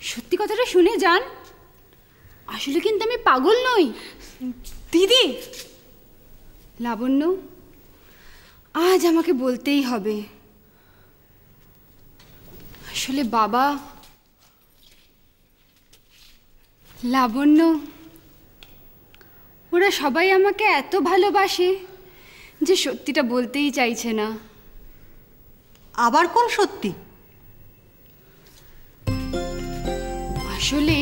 সত্যি কথাটা শুনে যান, আসলে কিন্তু আমি পাগল নই। দিদি, লাবণ্য, আজ আমাকে বলতেই হবে, আসলে বাবা, লাবণ্য, ওরা সবাই আমাকে এত ভালোবাসে যে সত্যিটা বলতেই চাইছে না। আবার কোন সত্যি? আসলে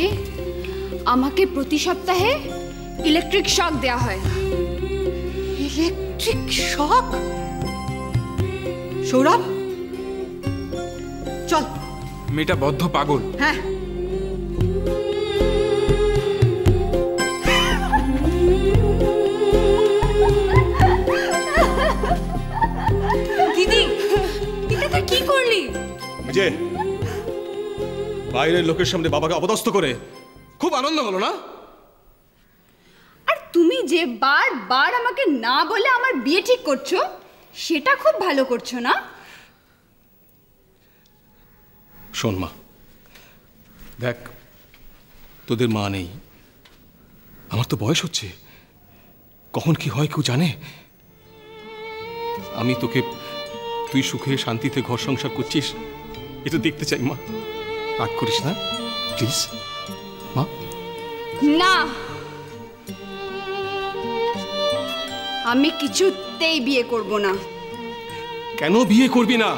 আমাকে প্রতি সপ্তাহে ইলেকট্রিক শক দেওয়া হয়। Electric shock? সৌরভ, চল। মেয়েটা বদ্ধ পাগল। হ্যাঁ, দিদি, এটা কি করলি? যে বাইরের লোকের সামনে বাবাকে অপদস্থ করে খুব আনন্দ হলো না? আর তুমি যে বারবার আমাকে না বলে আমার বিয়ে ঠিক করছো, সেটা খুব ভালো করছো না? শোন মা, দেখ, তোদের মা নেই, আমার তো বয়স হচ্ছে, কখন কি হয় কেউ জানে। আমি তোকে, তুই সুখে শান্তিতে ঘর সংসার করছিস, এটা দেখতে চাই মা। রাগ করিস না প্লিজ মা। না, আমি কিছুতেই বিয়ে করব না। কেন বিয়ে করবি না?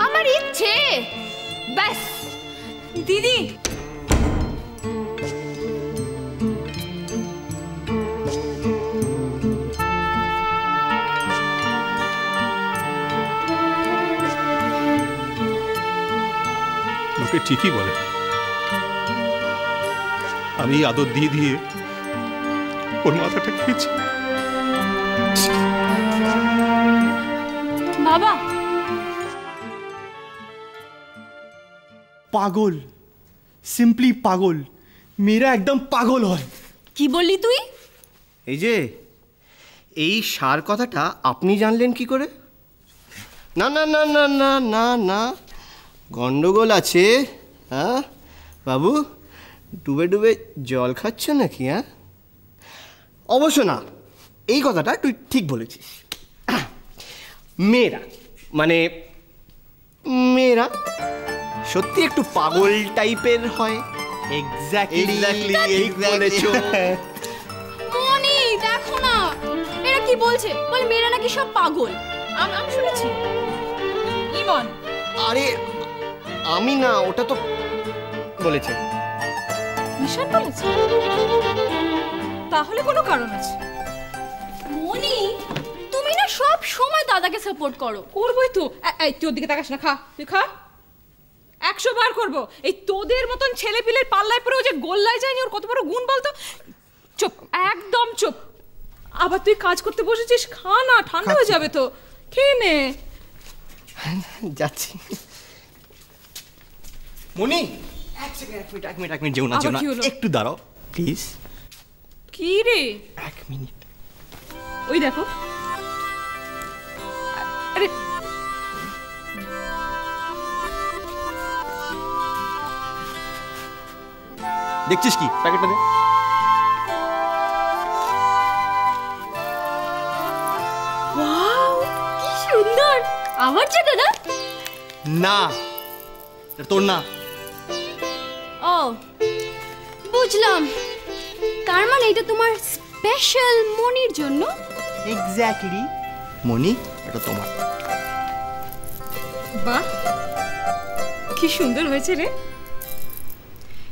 আমার ইচ্ছে, ব্যাস। দিদি, লোকে ঠিকই বলে, আমি আদর দিয়ে দিয়ে ওর মাথাটা খেয়েছি। বাবা, পাগল, সিম্পলি পাগল, মেয়েরা একদম পাগল হয়। কি বললি তুই? এই যে এই সার কথাটা আপনি জানলেন কি করে? না না না না না না না, গন্ডগোল আছে। হ্যাঁ বাবু, ডুবে ডুবে জল খাচ্ছ নাকি? হ্যাঁ, অবশ্য না, এই কথাটা তুই ঠিক বলেছিস। মেয়েরা মানে মেয়েরা সত্যি একটু পাগল টাইপের হয়। এক্স্যাক্টলি এই বলেছো। মনি, দেখো না এরা কি বলছে, বল মেয়েরা নাকি সব পাগল। আমি শুনেছি। ইমন, আরে আমি না, ওটা তো বলেছে ঈশান বলেছে। তাহলে কোনো কারণ আছে। মনি, তুমি না সব সময় দাদাকে সাপোর্ট করো। করবই তো। এই তুই ওর দিকে তাকাস না, খা, তুই খা। 100 বার করবো। এই তোদের মতন ছেলে পিলের পাল্লায় পরে ও যে গোল্লায় যায়নি, ওর কত বড় গুণ বলতো। চুপ, একদম চুপ। আবার তুই কাজ করতে বসেছিস, খা না, ঠান্ডা হয়ে যাবে তো, খেয়ে নে। যাচ্ছি। মনি, এক মিনিট যেও না, একটু দাঁড়াও প্লিজ। কি রে? 1 মিনিট। ওই দেখো, আরে দেখছিস কি? প্যাকেটটা দে। ওয়াও, কি সুন্দর। আমার জন্য না? না, তোর না। ও, বুঝলাম, তার মানে এটা তোমার স্পেশাল মনির জন্য। এক্স্যাক্টলি মনি, এটা তোমার। বাহ, কি সুন্দর হয়েছে রে।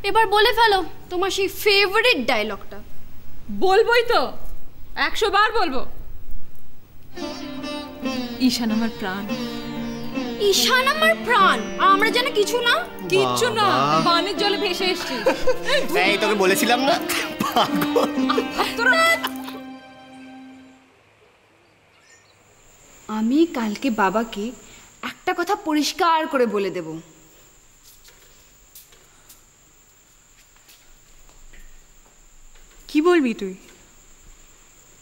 এবার বলে ফেলো তোমার সেই ফেভারিট ডায়লগটা। বলবোই তো, 100 বার বলবো। ঈশান আমার প্রাণ। ঈশান আমার প্রাণ, আমরা যেন কিছু না। কিচ্ছু না, পানির জলে ভেসে এসছি। এই তোকে বলেছিলাম না আমি কালকে বাবাকে একটা কথা পরিষ্কার করে বলে দেব। কি বলবি তুই?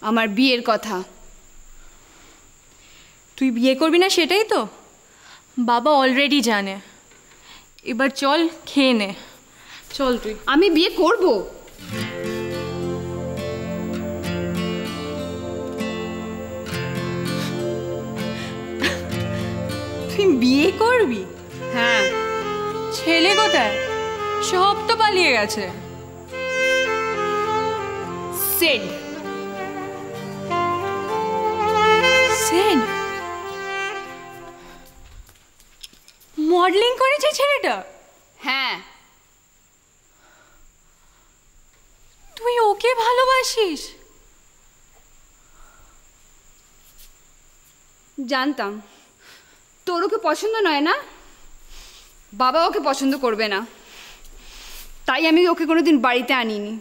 আমার বিয়ের কথা। তুই বিয়ে করবি না সেটাই তো বাবা অলরেডি জানে। এবার চল খেয়ে নে, চল তুই। আমি বিয়ে করব। তুই বিয়ে করবি? হ্যাঁ। ছেলে কোথায়? সব তো পালিয়ে গেছে। সেড। সেন মডেলিং করেছে ছেলেটা? হ্যাঁ। তুই ওকে ভালোবাসিস? জানতাম তোর ওকে পছন্দ নয় না, বাবা ওকে পছন্দ করবে না, তাই আমি ওকে কোনোদিন বাড়িতে আনিনি।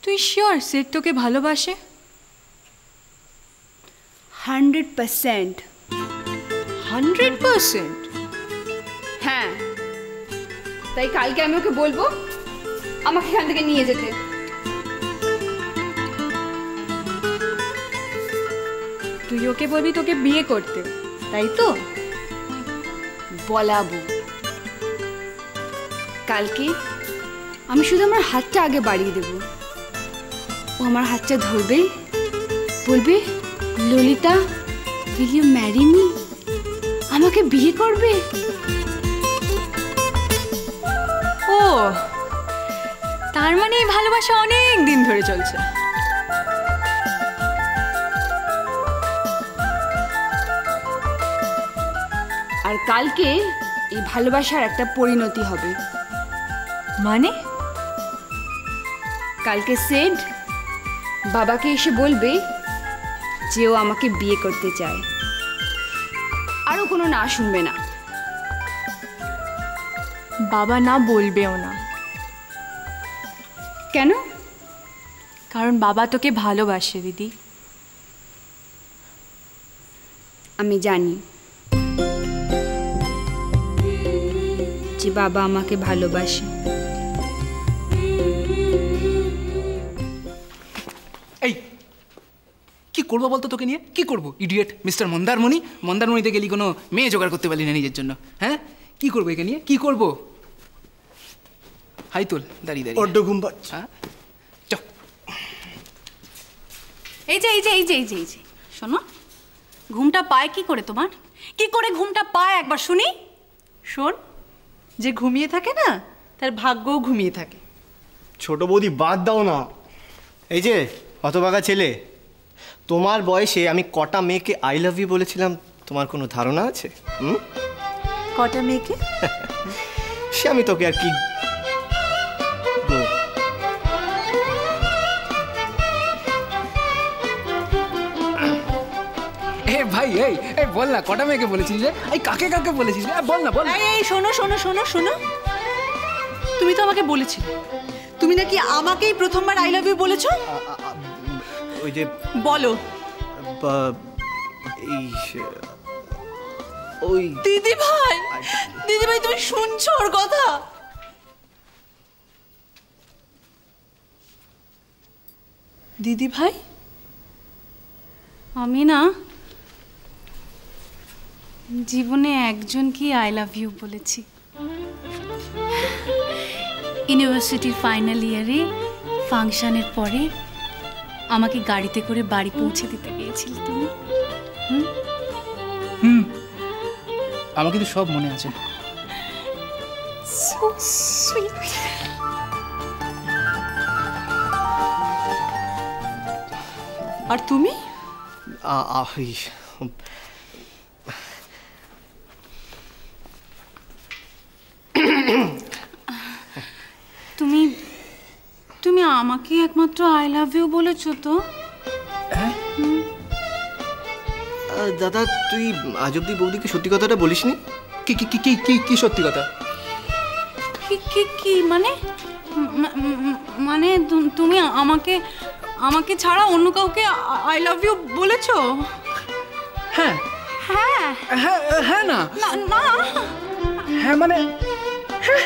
তুই শিওর সেট তোকে ভালোবাসে? 100%। 100%? হ্যাঁ, তাই কালকে আমি ওকে বলবো আমাকে এখান থেকে নিয়ে যেতে। তুই ওকে বলবি তোকে বিয়ে করতে, তাই তো? বলাবো। কালকে আমি শুধু আমার হাতটা আগে বাড়িয়ে দেব, ও আমার হাতটা ধরবে, বলবে Lalita will you marry me? আমাকে বিয়ে করবে। ও তার মানে এই ভালোবাসা অনেক দিন ধরে চলছে। আর কালকে এই ভালোবাসার একটা পরিণতি হবে। মানে? কালকে সেড বাবাকে এসে বলবে যে ও আমাকে বিয়ে করতে চায়, আরও কোনো না শুনবে না। বাবা না বলবেও না। কেন? কারণ বাবা তোকে ভালোবাসে দিদি। আমি জানি যে বাবা আমাকে ভালোবাসে। এই কি করবো বলতো তোকে নিয়ে? কি করবো ইডিয়েট মিস্টার মন্দারমণি? মন্দারমণিতে গেলি কোনো মেয়ে জোগাড় করতে পারলি না নিজের জন্য? হ্যাঁ, কি করবো একে নিয়ে? কি করবো? হাই তোল, দাঁড়িয়ে দাঁড়িয়ে। বড্ড ঘুম পাচ্ছে। হ্যাঁ, চ। এই যে শোনো, ঘুমটা পায় কি করে তোমার? কি করে ঘুমটা পায় একবার শুনি। শোন, যে ঘুমিয়ে থাকে না তার ভাগ্যও ঘুমিয়ে থাকে। ছোট বৌদি বাদ দাও না। এই যে হতভাগা ছেলে, তোমার বয়সে আমি কটা মেয়েকে আই লাভ ইউ বলেছিলাম তোমার কোনো ধারণা আছে? কটা মেয়েকে? সে আমি তোকে আর কি গো। এ ভাই, এই বল না, কটা মেয়েকে বলেছিস রে? এই কাকে কাকে বলেছিস রে? বল না, বল না। এই শোনো শোনো শোনো শোনো, তুমি তো আমাকে বলেছিলে তুমি নাকি আমাকেই প্রথমবার আই লাভ ইউ বলেছো। ওই যে বলো। ওই দিদি ভাই তুমি শুনছো ওর কথা? দিদি ভাই, আমি না জীবনে একজনকেই আই লাভ ইউ বলেছি। ইউনিভার্সিটির ফাইনাল ইয়ারে ফাংশনের পরে আমাকে গাড়িতে করে বাড়ি পৌঁছে দিতে গিয়েছিলে তুমি। আমার কিন্তু সব মনে আছে। So sweet. আর তুমি? তুমি তুমি আমাকে একমাত্র আই লাভ ইউ বলেছো তো? দাদা, তুই আজ অব্দি বৌদিকে সত্যি কথাটা বলিসনি? কি কি কি কি কি সত্যি কথা? কি মানে? মানে তুমি আমাকে আমাকে ছাড়া অন্য কাউকে আই লাভ ইউ বলেছো? হ্যাঁ হ্যাঁ হ্যাঁ হ্যাঁ না না হ্যাঁ মানে হ্যাঁ